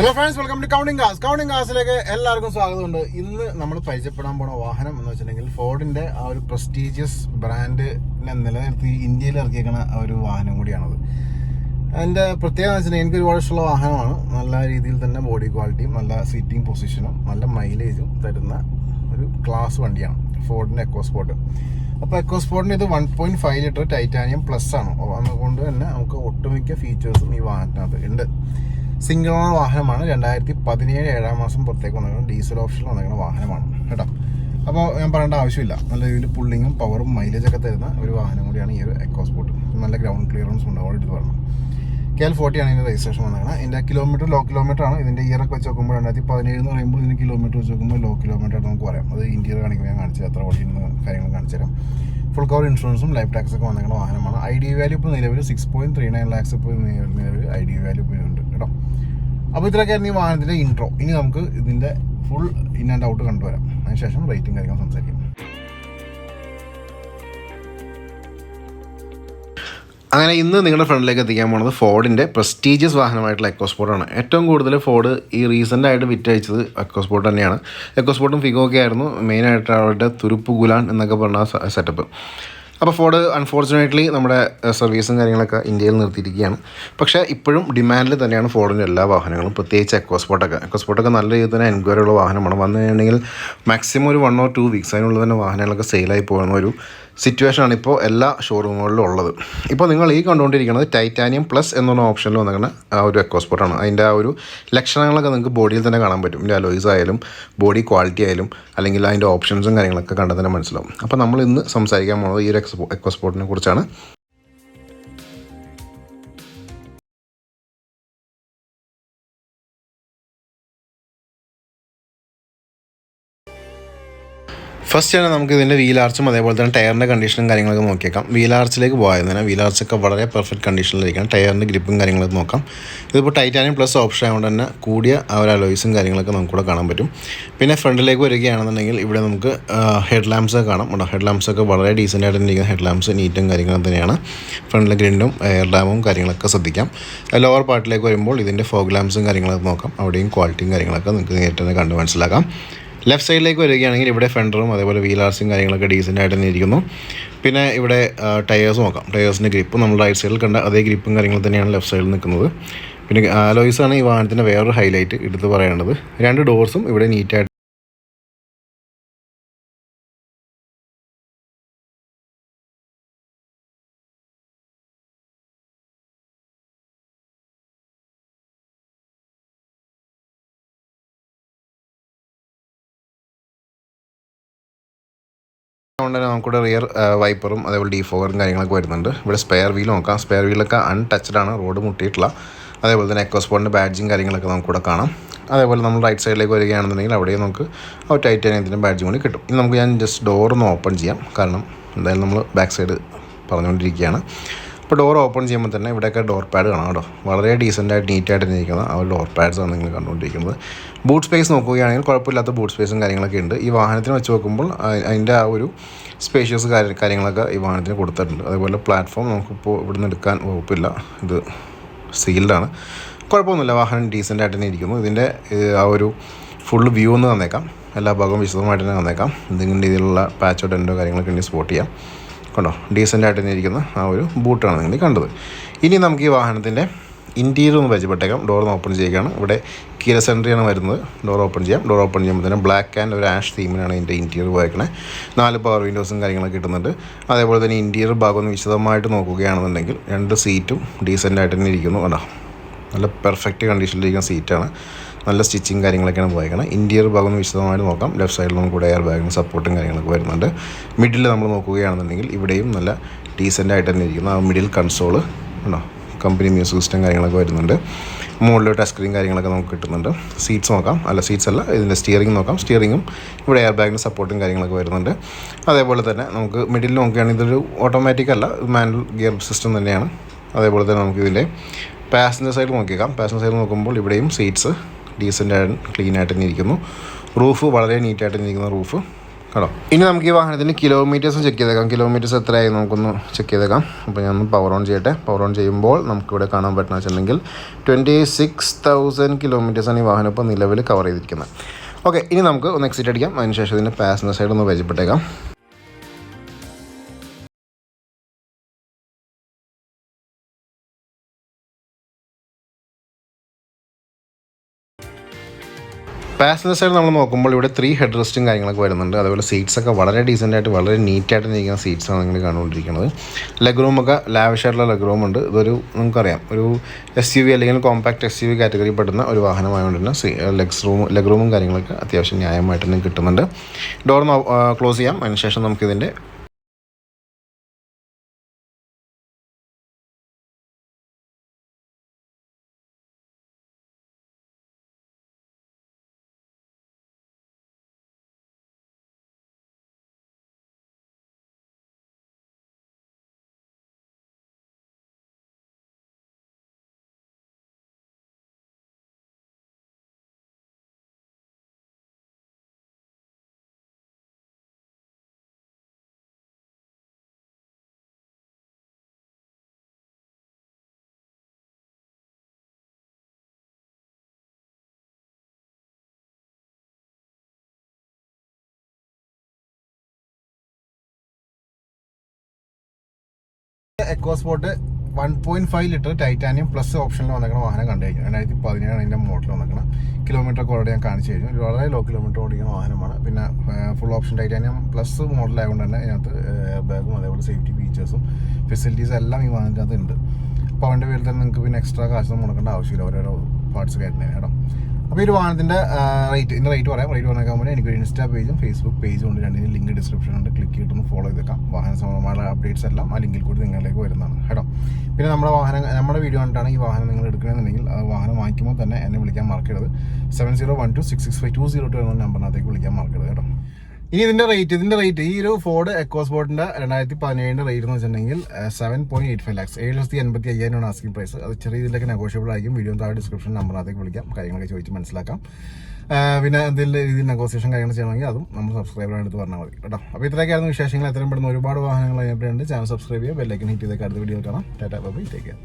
Hello friends, welcome to counting കാസിലേക്ക് എല്ലാവർക്കും സ്വാഗതമുണ്ട്. ഇന്ന് നമ്മൾ പരിചയപ്പെടാൻ പോണ വാഹനം എന്ന് വെച്ചിട്ടുണ്ടെങ്കിൽ ഫോർഡിന്റെ ആ ഒരു പ്രസ്റ്റീജിയസ് ബ്രാൻഡിനെ നിലനിർത്തി ഇന്ത്യയിൽ ഇറക്കിയേക്കുന്ന ആ ഒരു വാഹനം കൂടിയാണത്. അതിൻ്റെ പ്രത്യേകത എന്ന് വെച്ചിട്ടുണ്ടെങ്കിൽ എനിക്ക് ഒരുപാട് ഇഷ്ടമുള്ള വാഹനമാണ്. നല്ല രീതിയിൽ തന്നെ ബോഡി ക്വാളിറ്റിയും നല്ല സീറ്റിംഗ് പൊസിഷനും നല്ല മൈലേജും തരുന്ന ഒരു ക്ലാസ് വണ്ടിയാണ് ഫോർഡിന്റെ എക്കോസ്പോർട്ട്. അപ്പോൾ എക്കോസ്പോർട്ടിന് ഇത് 1.5 ലിറ്റർ ടൈറ്റാനിയം പ്ലസ് ആണ്. അതുകൊണ്ട് തന്നെ നമുക്ക് ഒട്ടുമിക്ക ഫീച്ചേഴ്സും ഈ വാഹനത്തിനകത്ത് ഉണ്ട്. സിംഗിൾ ഓണർ വാഹനമാണ്. 2017 7 മാസം പുറത്തേക്ക് വന്നിരിക്കുന്ന ഡീസൽ ഓപ്ഷനിൽ വന്നിരിക്കുന്ന വാഹനമാണ് കേട്ടോ. അപ്പോൾ ഞാൻ പറയേണ്ട ആവശ്യമില്ല. നല്ല രീതിയിൽ പുള്ളിങ്ങും പവറും മൈലേജൊക്കെ തരുന്ന ഒരു വാഹനം കൂടിയാണ് ഈ ഒരു എക്കോസ്പോർട്ട്. നല്ല ഗ്രൗണ്ട് ക്ലിയറൻസും ഉണ്ട്. ഓൾറെഡി പറഞ്ഞു KL40 ആണ് ഇതിൻ്റെ രജിസ്ട്രേഷൻ വന്നിരിക്കുന്നത്. ഇതിൻ്റെ കിലോമീറ്റർ ലോ കിലോമീറ്റർ ആണ്. ഇതിൻ്റെ ഇയറൊക്കെ വെച്ച് നോക്കുമ്പോൾ 2017 എന്ന് പറയുമ്പോൾ ഇതിന് കിലോമീറ്റർ വെച്ച് നോക്കുമ്പോൾ ലോ കിലോമീറ്റർ ആയിട്ട് നമുക്ക് പറയാം. അത് ഇന്ത്യയിൽ കാണിക്കുമ്പോൾ ഞാൻ കാണിച്ചു എത്ര ഓടിയുന്ന കാര്യങ്ങൾ കാണിച്ചു തരാം. ഫുൾ കവർ ഇൻഷുറൻസും ലൈഫ് ടാക്സ് ഒക്കെ വന്നിരിക്കുന്ന വാഹനമാണ്. ID വാല്യൂ ഇപ്പോൾ നിലവിൽ 6.39 lakhs ഇപ്പോൾ നിലവിൽ ID വാല്യൂ ഇപ്പോൾ ഉണ്ട് കേട്ടോ. അപ്പോൾ ഇത്രയൊക്കെയായിരുന്നു ഈ വാഹനത്തിൻ്റെ ഇൻട്രോ. ഇനി നമുക്ക് ഇതിൻ്റെ ഫുൾ ഇൻ ആൻഡ് ഔട്ട് കണ്ടുവരാം. അതിനുശേഷം റേറ്റിംഗ് കാര്യങ്ങൾ സംസാരിക്കാം. അങ്ങനെ ഇന്ന് നിങ്ങളുടെ ഫ്രണ്ടിലേക്ക് എത്തിക്കാൻ പോകുന്നത് ഫോർഡിൻ്റെ പ്രസ്റ്റീജിയസ് വാഹനമായിട്ടുള്ള എക്കോസ്പോർട്ടാണ്. ഏറ്റവും കൂടുതൽ ഫോർഡ് ഈ റീസെൻ്റായിട്ട് വിറ്റഴിച്ചത് എക്കോസ്പോർട്ട് തന്നെയാണ്. എക്കോസ്പോർട്ടും ഫിഗോ ഒക്കെ ആയിരുന്നു മെയിനായിട്ട് അവരുടെ തുരുപ്പ് ഗുലാൻ എന്നൊക്കെ പറഞ്ഞ സെറ്റപ്പ്. അപ്പോൾ ഫോർഡ് അൺഫോർച്ചുനേറ്റ്ലി നമ്മുടെ സർവീസും കാര്യങ്ങളൊക്കെ ഇന്ത്യയിൽ നിർത്തിയിരിക്കുകയാണ്. പക്ഷേ ഇപ്പോഴും ഡിമാൻഡിൽ തന്നെയാണ് ഫോർഡിൻ്റെ എല്ലാ വാഹനങ്ങളും, പ്രത്യേകിച്ച് എക്കോസ്പോർട്ടൊക്കെ നല്ല രീതിയിൽ തന്നെ എൻക്വയറി ഉള്ള വാഹനമാണ്. വന്നു കഴിഞ്ഞിട്ടുണ്ടെങ്കിൽ മാക്സിമം ഒരു 1 or 2 weeks അതിനുള്ളിൽ തന്നെ വാഹനങ്ങളൊക്കെ സെയിലായി പോകുന്ന ഒരു സിറ്റുവേഷനാണ് ഇപ്പോൾ എല്ലാ ഷോറൂമുകളിലും ഉള്ളത്. ഇപ്പോൾ നിങ്ങൾ ഈ കണ്ടുകൊണ്ടിരിക്കുന്നത് ടൈറ്റാനിയം പ്ലസ് എന്നുള്ള ഓപ്ഷനിൽ വന്നിരിക്കുന്ന ആ ഒരു എക്കോസ്പോർട്ടാണ്. അതിൻ്റെ ആ ഒരു ലക്ഷണങ്ങളൊക്കെ നിങ്ങൾക്ക് ബോഡിയിൽ തന്നെ കാണാൻ പറ്റും. ഇതിൻ്റെ അലോയ്സ് ആയാലും ബോഡി ക്വാളിറ്റി ആയാലും അല്ലെങ്കിൽ അതിൻ്റെ ഓപ്ഷൻസും കാര്യങ്ങളൊക്കെ കണ്ടാൽ തന്നെ മനസ്സിലാവും. അപ്പോൾ നമ്മൾ ഇന്ന് സംസാരിക്കാൻ പോകുന്നത് ഈ ഒരു എക്കോസ്പോർട്ടിനെ കുറിച്ചാണ്. ഫസ്റ്റ് തന്നെ നമുക്ക് ഇതിൻ്റെ വീൽ ആർച്ചും അതേപോലെ തന്നെ ടയറിൻ്റെ കണ്ടീഷനും കാര്യങ്ങളൊക്കെ നോക്കിയേക്കാം. വീൽ ആർച്ചിലേക്ക് പോയതിന് വീൽ ആർച്ചൊക്കെ വളരെ പെർഫെക്റ്റ് കണ്ടീഷനിലിരിക്കണം. ടയറിൻ്റെ ഗ്രിപ്പും കാര്യങ്ങളൊക്കെ നോക്കാം. ഇതിപ്പോൾ ടൈറ്റാനിയം പ്ലസ് ഓപ്ഷൻ ആയതുകൊണ്ട് തന്നെ കൂടിയ ആ ഒരു അലോയ്സും കാര്യങ്ങളൊക്കെ നമുക്കിവിടെ കാണാൻ പറ്റും. പിന്നെ ഫ്രണ്ടിലേക്ക് വരികയാണെന്നുണ്ടെങ്കിൽ ഇവിടെ നമുക്ക് ഹെഡ് ലാംപ്സൊക്കെ കാണാം. ഹെഡ് ലാംപ്സൊക്കെ വളരെ ഡീസൻ്റ് ആയിട്ട് ഇരിക്കുന്ന ഹെഡ് ലാംപ്സ്, നീറ്റും കാര്യങ്ങളും തന്നെയാണ്. ഫ്രണ്ടിലെ ഗ്രിൻഡും എയർ ലാമ്പും കാര്യങ്ങളൊക്കെ ശ്രദ്ധിക്കാം. ലോവർ പാർട്ടിലേക്ക് വരുമ്പോൾ ഇതിൻ്റെ ഫോഗ് ലാംപ്സും കാര്യങ്ങളൊക്കെ നോക്കാം. അവിടെയും ക്വാളിറ്റിയും കാര്യങ്ങളൊക്കെ നിങ്ങൾക്ക് നേരിട്ട് തന്നെ കണ്ട് മനസ്സിലാക്കാം. ലെഫ്റ്റ് സൈഡിലേക്ക് വരികയാണെങ്കിൽ ഇവിടെ ഫെൻഡറും അതേപോലെ വീൽ ആർച്ചും കാര്യങ്ങളൊക്കെ ഡീസൻ്റ് ആയിട്ട് തന്നെ ഇരിക്കുന്നു. പിന്നെ ഇവിടെ ടയേഴ്സ് നോക്കാം. ടയേഴ്സിൻ്റെ ഗ്രിപ്പ് നമ്മൾ റൈറ്റ് സൈഡിൽ കണ്ട അതേ ഗ്രിപ്പും കാര്യങ്ങൾ തന്നെയാണ് ലെഫ്റ്റ് സൈഡിൽ നിൽക്കുന്നത്. പിന്നെ അലോയ്സാണ് ഈ വാഹനത്തിൻ്റെ വേറൊരു ഹൈലൈറ്റ് എടുത്ത് പറയേണ്ടത്. 2 ഡോർസും ഇവിടെ നീറ്റായിട്ട് അതുകൊണ്ട് തന്നെ നമുക്കിവിടെ റിയർ വൈപ്പറും അതേപോലെ ഡീഫോഗറും കാര്യങ്ങളൊക്കെ വരുന്നുണ്ട്. ഇവിടെ സ്പെയർ വീൽ നോക്കാം. സ്പെയർ വീലൊക്കെ അൺടച്ച്ഡ് ആണ്, റോഡ് മുട്ടിയിട്ടില്ല. അതേപോലെ തന്നെ എക്കോസ്പോർട്ടിൻ്റെ ബാഡ്ജും കാര്യങ്ങളൊക്കെ നമുക്കിവിടെ കാണാം. അതേപോലെ നമ്മൾ റൈറ്റ് സൈഡിലേക്ക് വരികയാണെന്നുണ്ടെങ്കിൽ അവിടെയും നമുക്ക് ആ ടൈറ്റാനിയത്തിൻ്റെ ബാഡ്ജും കൂടി കിട്ടും. ഇനി നമുക്ക് ഞാൻ ജസ്റ്റ് ഡോറൊന്ന് ഓപ്പൺ ചെയ്യാം. കാരണം എന്തായാലും നമ്മൾ ബാക്ക് സൈഡ് പറഞ്ഞുകൊണ്ടിരിക്കുകയാണ്. ഇപ്പോൾ ഡോർ ഓപ്പൺ ചെയ്യുമ്പോൾ തന്നെ ഇവിടെയൊക്കെ ഡോർ പാഡ് കാണാം കേട്ടോ. വളരെ ഡീസൻ്റായിട്ട് നീറ്റായിട്ട് ഇരിക്കുന്ന ആ ഒരു ഡോർ പാഡ്സാണ് നിങ്ങൾ കണ്ടുകൊണ്ടിരിക്കുന്നത്. ബൂട്ട് സ്പേസ് നോക്കുകയാണെങ്കിൽ കുഴപ്പമില്ലാത്ത ബൂട്ട് സ്പേസും കാര്യങ്ങളൊക്കെ ഉണ്ട്. ഈ വാഹനത്തിന് വെച്ച് നോക്കുമ്പോൾ അതിൻ്റെ ആ ഒരു സ്പേഷ്യസ് കാര്യങ്ങളൊക്കെ ഈ വാഹനത്തിന് കൊടുത്തിട്ടുണ്ട്. അതേപോലെ പ്ലാറ്റ്ഫോം നമുക്കിപ്പോൾ ഇവിടുന്ന് എടുക്കാൻ വകുപ്പില്ല, ഇത് സീൽഡാണ്. കുഴപ്പമൊന്നുമില്ല, വാഹനം ഡീസൻ്റായിട്ട് തന്നെ ഇരിക്കുന്നു. ഇതിൻ്റെ ആ ഒരു ഫുൾ വ്യൂ ഒന്ന് തന്നേക്കാം. എല്ലാ ഭാഗവും വിശദമായിട്ട് തന്നെ തന്നേക്കാം. എന്തെങ്കിലും രീതിയിലുള്ള പാച്ചോ ഡെൻറ്റോ കാര്യങ്ങളൊക്കെ ഉണ്ടെങ്കിൽ സ്പോട്ട് ചെയ്യാം. കണ്ടോ, ഡീസൻ്റായിട്ട് തന്നെ ഇരിക്കുന്ന ആ ഒരു ബൂട്ടാണ് നിങ്ങൾ കണ്ടത്. ഇനി നമുക്ക് ഈ വാഹനത്തിൻ്റെ ഇൻറ്റീരിയർ ഒന്ന് പരിചയപ്പെട്ടേക്കാം. ഡോർ ഓപ്പൺ ചെയ്യുകയാണ്. ഇവിടെ കീലെസ് എൻട്രിയാണ് വരുന്നത്. ഡോർ ഓപ്പൺ ചെയ്യാം. ഡോർ ഓപ്പൺ ചെയ്യുമ്പോൾ തന്നെ ബ്ലാക്ക് ആൻഡ് ഒരു ആഷ് തീമിനാണ് ഇതിൻ്റെ ഇൻറ്റീരിയർ പോയേക്കണേ. 4 പവർ വിൻഡോസും കാര്യങ്ങളൊക്കെ കിട്ടുന്നുണ്ട്. അതേപോലെ തന്നെ ഇൻറ്റീരിയർ ഭാഗം ഒന്ന് വിശദമായിട്ട് നോക്കുകയാണെന്നുണ്ടെങ്കിൽ 2 സീറ്റും ഡീസൻ്റായിട്ട് തന്നെ ഇരിക്കുന്നു. കണ്ടോ, നല്ല പെർഫെക്റ്റ് കണ്ടീഷനിലിരിക്കുന്ന സീറ്റാണ്. നല്ല സ്റ്റിച്ചിങ് കാര്യങ്ങളൊക്കെയാണ് പോയേക്കണം. ഇൻറ്റീരിയർ ഭാഗം ഒന്ന് വിശദമായിട്ട് നോക്കാം. ലെഫ്റ്റ് സൈഡിൽ നമുക്ക് കൂടെ എയർ ബാഗിന് സപ്പോർട്ടും കാര്യങ്ങളൊക്കെ വരുന്നുണ്ട്. മിഡിൽ നമ്മൾ നോക്കുകയാണെന്നുണ്ടെങ്കിൽ ഇവിടെയും നല്ല ഡീസൻ്റായിട്ട് തന്നെ ഇരിക്കുന്ന ആ മിഡിൽ കൺസോള് ഉണ്ടോ, കമ്പനി മ്യൂസിക് സിസ്റ്റം കാര്യങ്ങളൊക്കെ വരുന്നുണ്ട്. മുകളിൽ ടച്ച് സ്ക്രീൻ കാര്യങ്ങളൊക്കെ നമുക്ക് കിട്ടുന്നുണ്ട്. സീറ്റ്സ് നോക്കാം. സീറ്റ്സ് അല്ല, ഇതിൻ്റെ സ്റ്റിയറിംഗ് നോക്കാം. സ്റ്റിയറിങ്ങും ഇവിടെ എയർ ബാഗിന് സപ്പോർട്ടും കാര്യങ്ങളൊക്കെ വരുന്നുണ്ട്. അതേപോലെ തന്നെ നമുക്ക് മിഡിൽ നോക്കുകയാണെങ്കിൽ ഇതൊരു ഓട്ടോമാറ്റിക് അല്ല, മാനുവൽ ഗിയർ സിസ്റ്റം തന്നെയാണ്. അതേപോലെ തന്നെ നമുക്ക് ഇതിൻ്റെ പാസഞ്ചർ സൈഡ് നോക്കിയേക്കാം. പാസഞ്ചർ സൈഡ് നോക്കുമ്പോൾ ഇവിടെയും സീറ്റ്സ് ഡീസൻ്റായിട്ട് ക്ലീനായിട്ട് തന്നെ ഇരിക്കുന്നു. റൂഫ് വളരെ നീറ്റായിട്ട് ഇരിക്കുന്ന റൂഫ്. കേട്ടോ. ഇനി നമുക്ക് ഈ വാഹനത്തിൻ്റെ കിലോമീറ്റേഴ്സ് ചെക്ക് ചെയ്തേക്കാം. കിലോമീറ്റേഴ്സ് എത്രയായി നമുക്കൊന്ന് ചെക്ക് ചെയ്തേക്കാം. അപ്പോൾ ഞാൻ പവർ ഓൺ ചെയ്യട്ടെ. പവർ ഓൺ ചെയ്യുമ്പോൾ നമുക്കിവിടെ കാണാൻ പറ്റുന്ന വെച്ചിട്ടുണ്ടെങ്കിൽ 26,000 കിലോമീറ്റേഴ്സാണ് ഈ വാഹനം ഇപ്പോൾ നിലവിൽ കവർ ചെയ്തിരിക്കുന്നത്. ഓക്കെ, ഇനി നമുക്ക് ഒന്ന് എക്സിറ്റ് അടിക്കാം. അതിനുശേഷം ഇതിൻ്റെ പാസഞ്ചർ സൈഡ് ഒന്ന് പരിചയപ്പെട്ടേക്കാം. പാസഞ്ചർ സൈഡ് നമ്മൾ നോക്കുമ്പോൾ ഇവിടെ 3 ഹെഡ് റെസ്റ്റും കാര്യങ്ങളൊക്കെ വരുന്നുണ്ട്. അതുപോലെ സീറ്റ്സൊക്കെ വളരെ ഡീസൻ്റായിട്ട് വളരെ നീറ്റായിട്ട് ഇരിക്കുന്ന സീറ്റ്സാണ് നിങ്ങൾ കണ്ടുകൊണ്ടിരിക്കുന്നത്. ലെഗ് റൂമൊക്കെ ലാവിഷായിട്ടുള്ള ലെഗ് റൂം ഉണ്ട്. ഇതൊരു നമുക്കറിയാം ഒരു SUV അല്ലെങ്കിൽ കോമ്പാക്ട് SUV കാറ്റഗറി പെടുന്ന ഒരു വാഹനമായതുകൊണ്ട് തന്നെ ലെഗ് റൂമും കാര്യങ്ങളൊക്കെ അത്യാവശ്യം ന്യായമായിട്ട് തന്നെ കിട്ടുന്നുണ്ട്. ഡോർ ക്ലോസ് ചെയ്യാം. അതിനുശേഷം നമുക്കിതിൻ്റെ എക്കോസ്പോർട്ട് 1.5 ലിറ്റർ ടൈറ്റാനിയം പ്ലസ് ഓപ്ഷനിൽ വന്നിരിക്കുന്ന വാഹനം കണ്ടു കഴിഞ്ഞു. 2017 അതിൻ്റെ മോഡൽ വന്നിരിക്കണം. കിലോമീറ്റർ ഒക്കെ ഓൾറെഡി ഞാൻ കാണിച്ചു കഴിഞ്ഞു. ഒരു വളരെ ലോ കിലോമീറ്റർ ഓടിക്കുന്ന വാഹനമാണ്. പിന്നെ ഫുൾ ഓപ്ഷൻ ടൈറ്റാനിയം പ്ലസ് മോഡലായതുകൊണ്ട് തന്നെ ഇതിനകത്ത് എയർ ബാഗും അതേപോലെ സേഫ്റ്റി ഫീച്ചേഴ്സും ഫെസിലിറ്റീസും എല്ലാം ഈ വാഹനത്തിനകത്ത് ഉണ്ട്. അപ്പോൾ അവൻ്റെ പേരിൽ തന്നെ നിങ്ങൾക്ക് പിന്നെ എക്സ്ട്രാ കാശൊന്നും മുടക്കേണ്ട ആവശ്യമില്ല ഓരോരോ പാർട്സ് കയറ്റുന്നതിന് കേട്ടോ. അപ്പോൾ ഈ ഒരു വാഹനത്തിൻ്റെ റേറ്റ് പറയാം. റേറ്റ് പറഞ്ഞേക്കാൻ എനിക്കൊരു ഇൻസ്റ്റാ പേജും ഫേസ്ബുക്ക് പേജും ഉണ്ട്. രണ്ടിനും ലിങ്ക് ഡിസ്ക്രിപ്ഷനുണ്ട്. ക്ലിക്ക് ചെയ്തിട്ടൊന്ന് ഫോളോ ചെയ്തേക്കാം. വാഹന സംബന്ധമായ അപ്ഡേറ്റ്സ് എല്ലാം ആ ലിങ്കിൽ കൂടി നിങ്ങളിലേക്ക് വരുന്നതാണ് കേട്ടോ. പിന്നെ നമ്മുടെ വീഡിയോ കണ്ടിട്ടാണ് ഈ വാഹനം നിങ്ങൾ എടുക്കണമെന്നുണ്ടെങ്കിൽ ആ വാഹനം വാങ്ങിക്കുമ്പോൾ തന്നെ എന്നെ വിളിക്കാൻ മറക്കരുത്. 7012665202 എന്ന നമ്പറിനകത്തേക്ക് വിളിക്കാൻ മറക്കരുത് കേട്ടോ. ഇനി ഇതിൻ്റെ റേറ്റ് ഈ ഒരു ഫോർഡ് എക്കോസ്പോർട്ടിൻ്റെ 2017 റേറ്റ് എന്ന് വെച്ചിട്ടുണ്ടെങ്കിൽ 7.85 lakhs 7,85,000 ആസ്കിംഗ് പ്രൈസ്. അത് ചെറിയ ഇതിലേക്ക് നെഗോഷ്യബിൾ ആയിരിക്കും. വീഡിയോ താഴെ ഡിസ്ക്രിപ്ഷൻ നമ്പറിനകത്തേക്ക് വിളിക്കാം. കാര്യങ്ങളൊക്കെ ചോദിച്ച് മനസ്സിലാക്കാം. പിന്നെ എന്തെങ്കിലും രീതിയിൽ നെഗോസിയേഷൻ കാര്യങ്ങൾ ചെയ്യണമെങ്കിൽ അതും നമ്മൾ സബ്സ്ക്രൈബറാണ് എടുത്ത് പറഞ്ഞാൽ മതി കേട്ടോ. അപ്പോൾ ഇത്രയൊക്കെയായിരുന്നു വിശേഷങ്ങൾ. എത്രയും പെടുന്ന ഒരുപാട് വാഹനങ്ങൾ അതിനെപ്പറ്റിയുണ്ട്. ചാനൽ സബ്സ്ക്രൈബ് ചെയ്യുക, ബെല്ലൈക്കൻ ഹിറ്റ് ചെയ്തൊക്കെ അടുത്ത വീഡിയോ കാണാം. Tata bye, take care.